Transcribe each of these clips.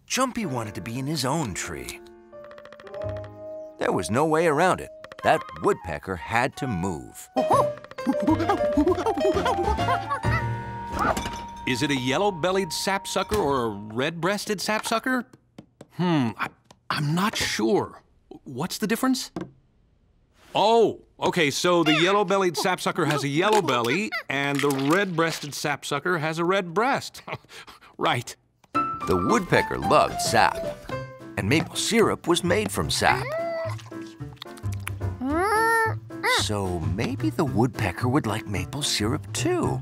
Jumpy wanted to be in his own tree. There was no way around it. That woodpecker had to move. Is it a yellow-bellied sapsucker or a red-breasted sapsucker? I'm not sure. What's the difference? Oh, okay, so the yellow-bellied sapsucker has a yellow belly, and the red-breasted sapsucker has a red breast. Right. The woodpecker loved sap, and maple syrup was made from sap. So maybe the woodpecker would like maple syrup too.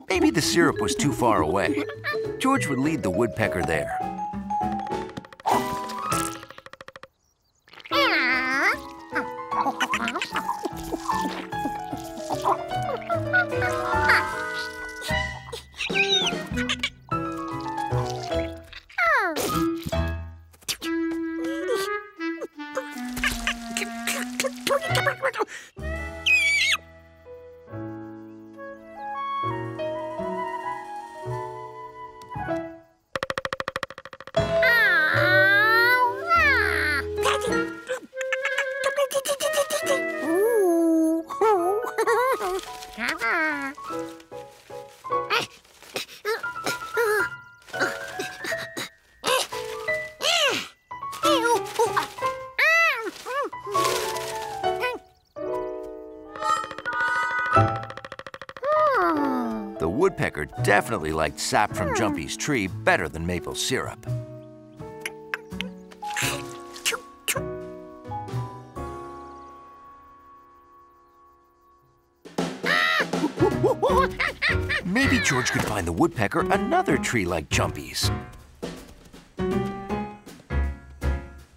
Maybe the syrup was too far away. George would lead the woodpecker there. The woodpecker definitely liked sap from Jumpy's tree better than maple syrup. Maybe George could find the woodpecker another tree like Jumpy's.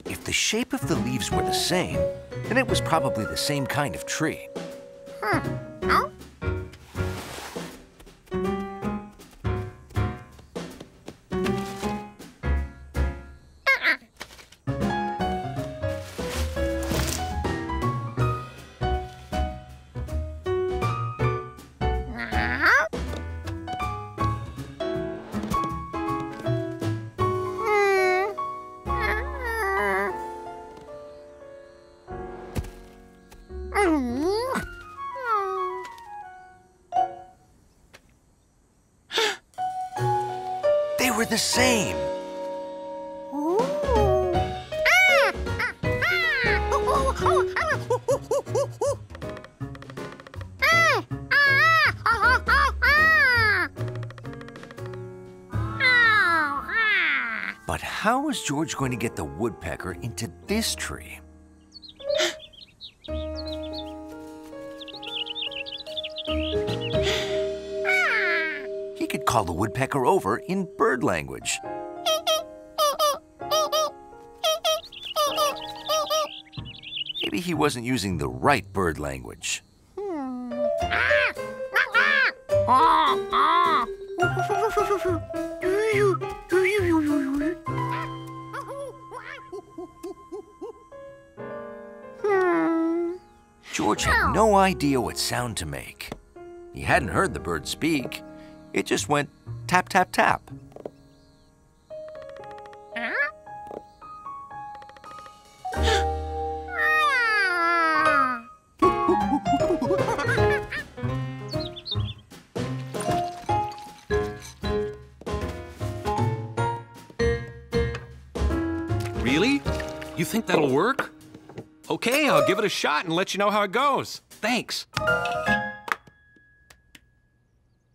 If the shape of the leaves were the same, then it was probably the same kind of tree. They were the same. But how was George going to get the woodpecker into this tree? He could call the woodpecker over in bird language. Maybe he wasn't using the right bird language. George had no idea what sound to make. He hadn't heard the bird speak. It just went tap, tap, tap. Really? You think that'll work? Okay, I'll give it a shot and let you know how it goes. Thanks.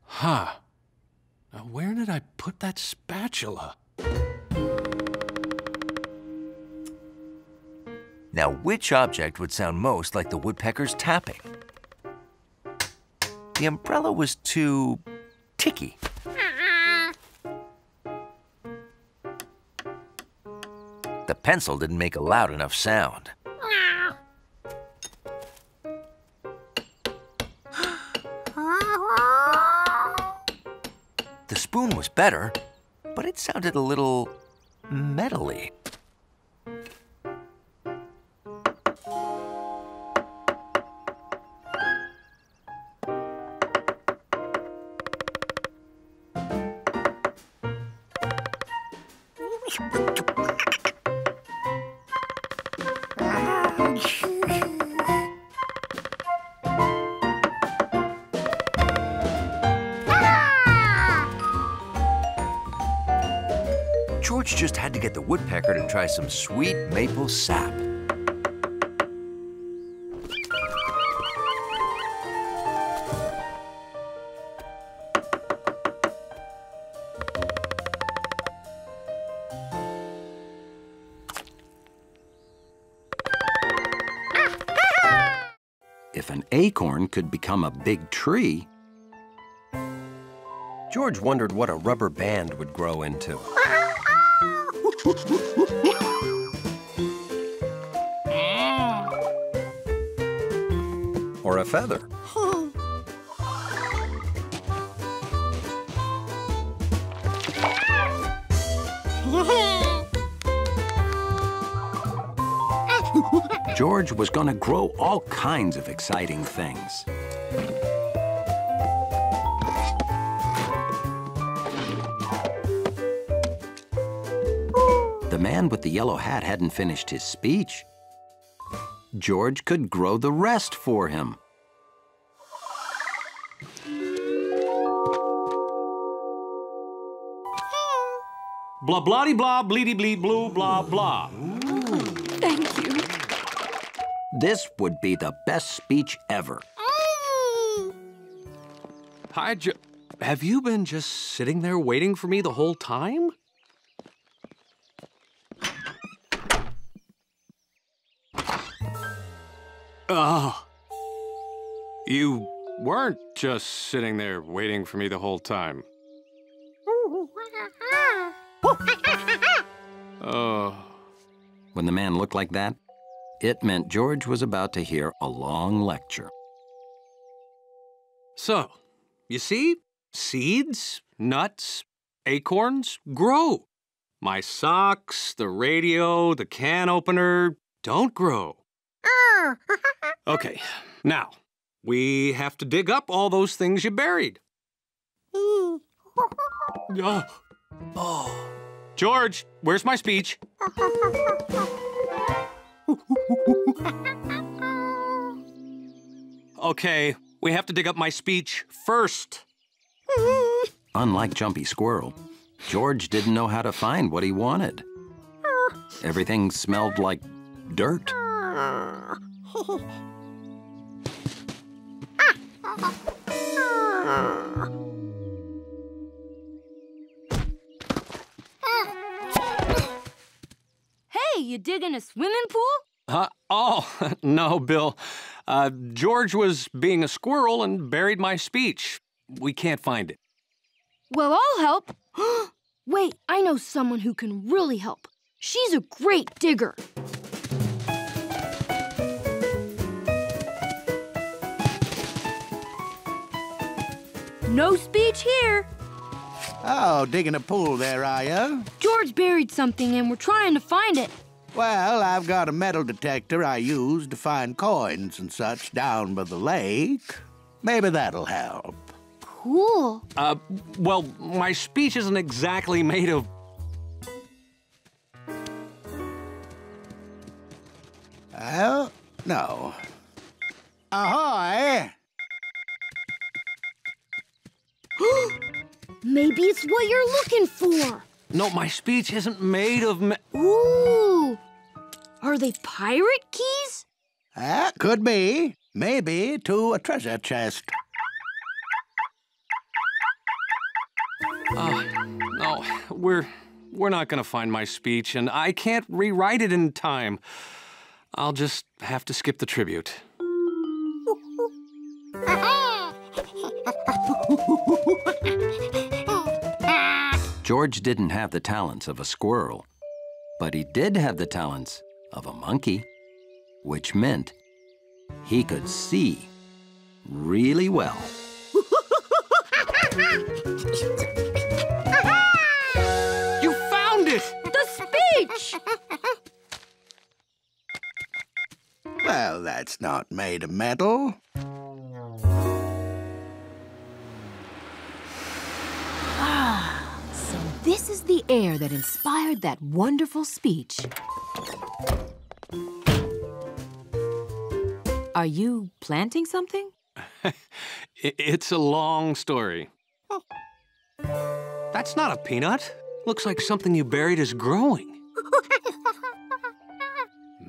Huh. Now, where did I put that spatula? Now, which object would sound most like the woodpecker's tapping? The umbrella was too ticky. The pencil didn't make a loud enough sound. spoon was better, but it sounded a little metally. George just had to get the woodpecker to try some sweet maple sap. If an acorn could become a big tree, George wondered what a rubber band would grow into. Or a feather. George was going to grow all kinds of exciting things. The man with the yellow hat hadn't finished his speech. George could grow the rest for him. Blah, blah, blah, bleedy, bleed, blue, blah, blah. Thank you. This would be the best speech ever. Hi, have you been just sitting there waiting for me the whole time? Oh. You weren't just sitting there waiting for me the whole time. Oh. When the man looked like that, it meant George was about to hear a long lecture. So, you see, seeds, nuts, acorns grow. My socks, the radio, the can opener don't grow. Okay, now, we have to dig up all those things you buried. Oh. George, where's my speech? Okay, we have to dig up my speech first. Unlike Jumpy Squirrel, George didn't know how to find what he wanted. Everything smelled like dirt. Hey, you digging a swimming pool? Oh, no, Bill. George was being a squirrel and buried my speech. We can't find it. Well, I'll help. Wait, I know someone who can really help. She's a great digger. No speech here. Oh, digging a pool there, are you? George buried something and we're trying to find it. Well, I've got a metal detector I use to find coins and such down by the lake. Maybe that'll help. Cool. Well, my speech isn't exactly made of... Well, no. Ahoy! Maybe it's what you're looking for. No, my speech isn't made of... Ooh! Are they pirate keys? Could be. Maybe to a treasure chest. No, we're not gonna find my speech, and I can't rewrite it in time. I'll just have to skip the tribute. George didn't have the talents of a squirrel, but he did have the talents of a monkey, which meant he could see really well. Well, that's not made of metal. So this is the air that inspired that wonderful speech. Are you planting something? It's a long story. That's not a peanut. Looks like something you buried is growing.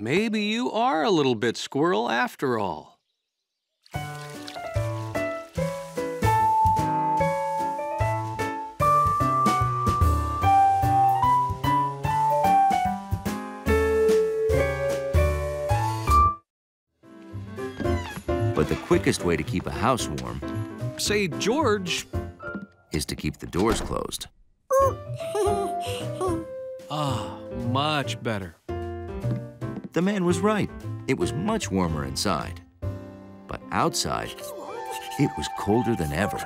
Maybe you are a little bit squirrel after all. But the quickest way to keep a house warm Say, George. is to keep the doors closed. Ah, much better. The man was right. It was much warmer inside. But outside, it was colder than ever.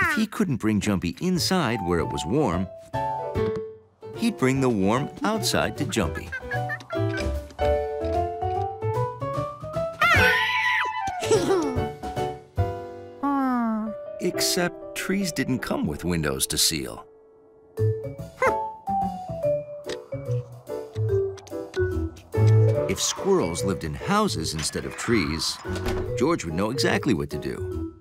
If he couldn't bring Jumpy inside where it was warm, he'd bring the warm outside to Jumpy. Except trees didn't come with windows to seal. If squirrels lived in houses instead of trees, George would know exactly what to do.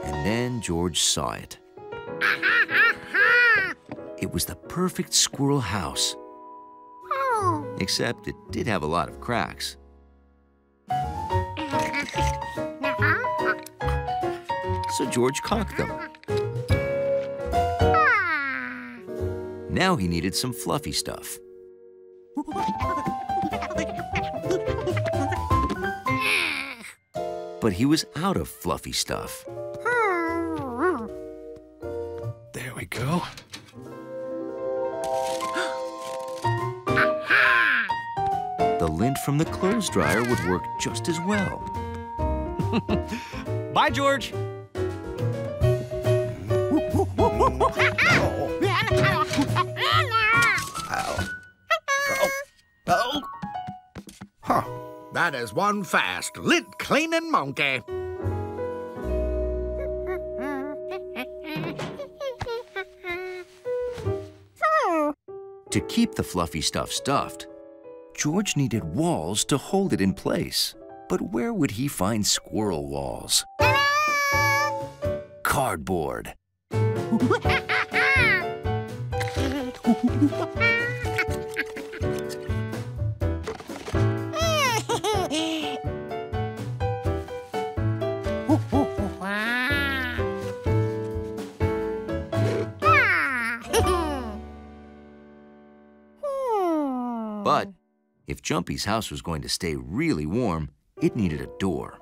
And then George saw it. It was the perfect squirrel house. Except it did have a lot of cracks. So George caulked them. Now he needed some fluffy stuff. But he was out of fluffy stuff. There we go. The lint from the clothes dryer would work just as well. Bye, George. Huh. That is one fast lint-cleaning monkey. To keep the fluffy stuff stuffed, George needed walls to hold it in place. But where would he find squirrel walls? Cardboard. But if Jumpy's house was going to stay really warm, it needed a door.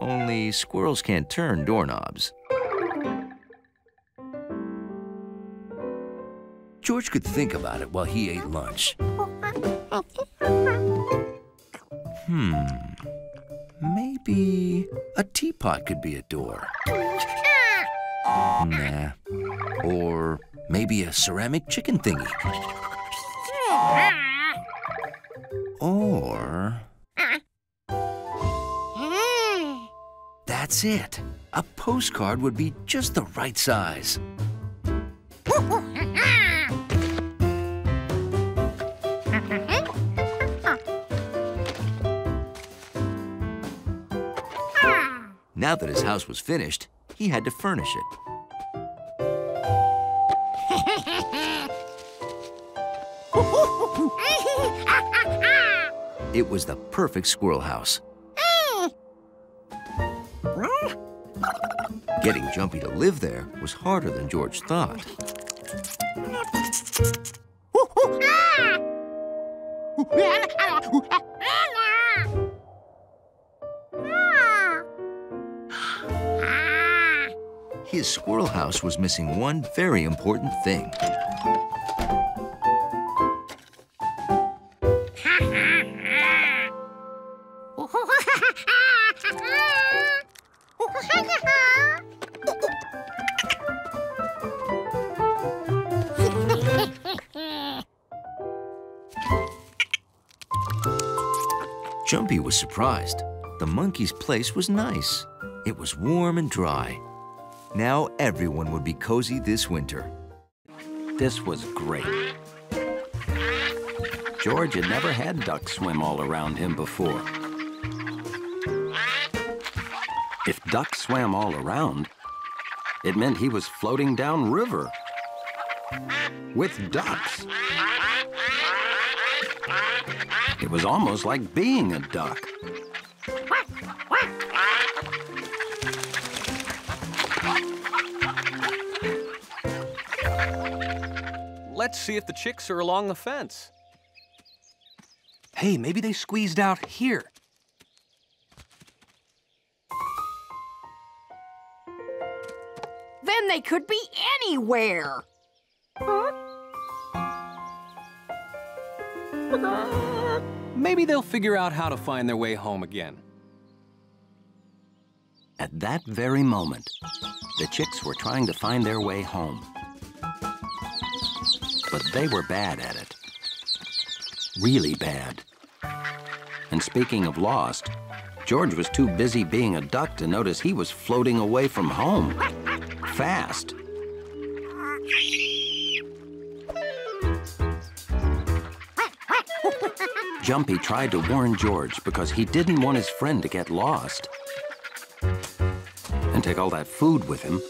Only squirrels can't turn doorknobs. George could think about it while he ate lunch. Maybe a teapot could be a door. Nah. Or maybe a ceramic chicken thingy. Or... That's it. A postcard would be just the right size. Now that his house was finished, he had to furnish it. It was the perfect squirrel house. Getting Jumpy to live there was harder than George thought. His squirrel house was missing one very important thing. Jumpy was surprised. The monkey's place was nice. It was warm and dry. Now everyone would be cozy this winter. This was great. George had never had ducks swim all around him before. If ducks swam all around, it meant he was floating down river with ducks. It was almost like being a duck. Let's see if the chicks are along the fence. Hey, maybe they squeezed out here. Then they could be anywhere. Maybe they'll figure out how to find their way home again. At that very moment, the chicks were trying to find their way home. But they were bad at it. Really bad. And speaking of lost, George was too busy being a duck to notice he was floating away from home. Fast. Jumpy tried to warn George because he didn't want his friend to get lost and take all that food with him.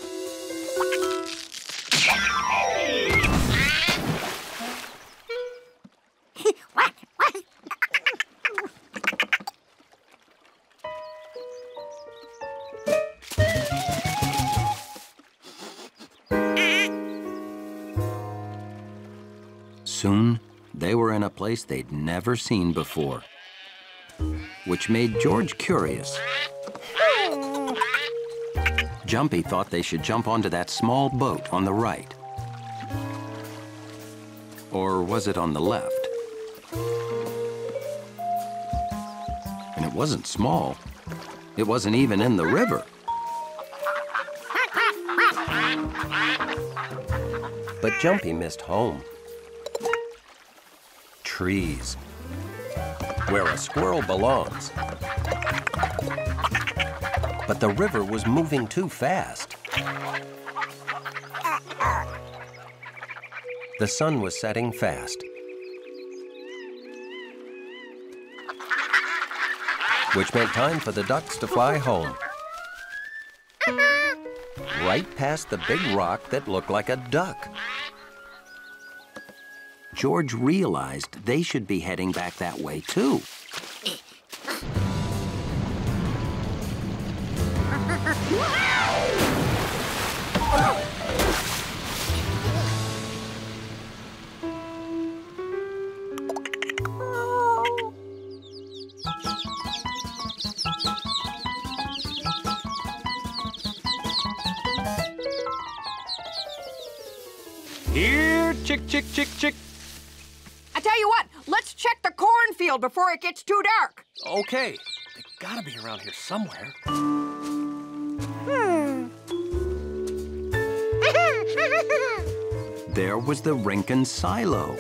Soon, they were in a place they'd never seen before, which made George curious. Jumpy thought they should jump onto that small boat on the right. Or was it on the left? And it wasn't small. It wasn't even in the river. But Jumpy missed home. Trees, where a squirrel belongs. But the river was moving too fast. The sun was setting fast, which meant time for the ducks to fly home. Right past the big rock that looked like a duck. George realized they should be heading back that way, too. Here, chick, chick, chick, chick. I tell you what, let's check the cornfield before it gets too dark. Okay, they gotta be around here somewhere. There was the Rinkin silo.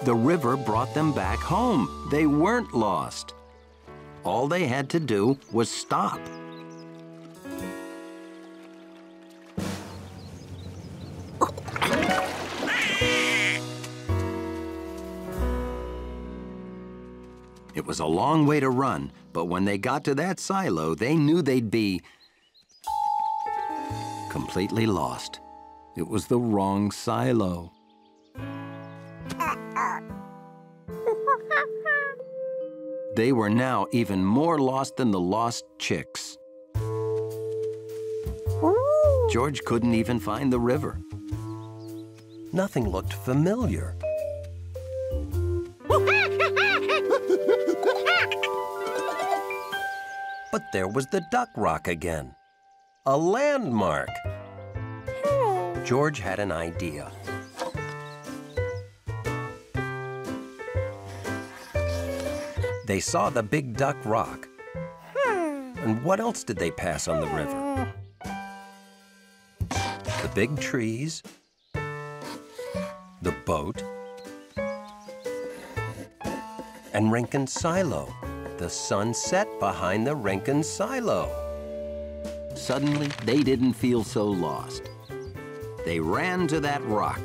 The river brought them back home. They weren't lost. All they had to do was stop. It was a long way to run, but when they got to that silo, they knew they'd be completely lost. It was the wrong silo. They were now even more lost than the lost chicks. George couldn't even find the river. Nothing looked familiar. But there was the duck rock again. A landmark. George had an idea. They saw the big duck rock. And what else did they pass on the river? The big trees, the boat, and Rinkin's silo. The sun set behind the Rinkin silo. Suddenly, they didn't feel so lost. They ran to that rock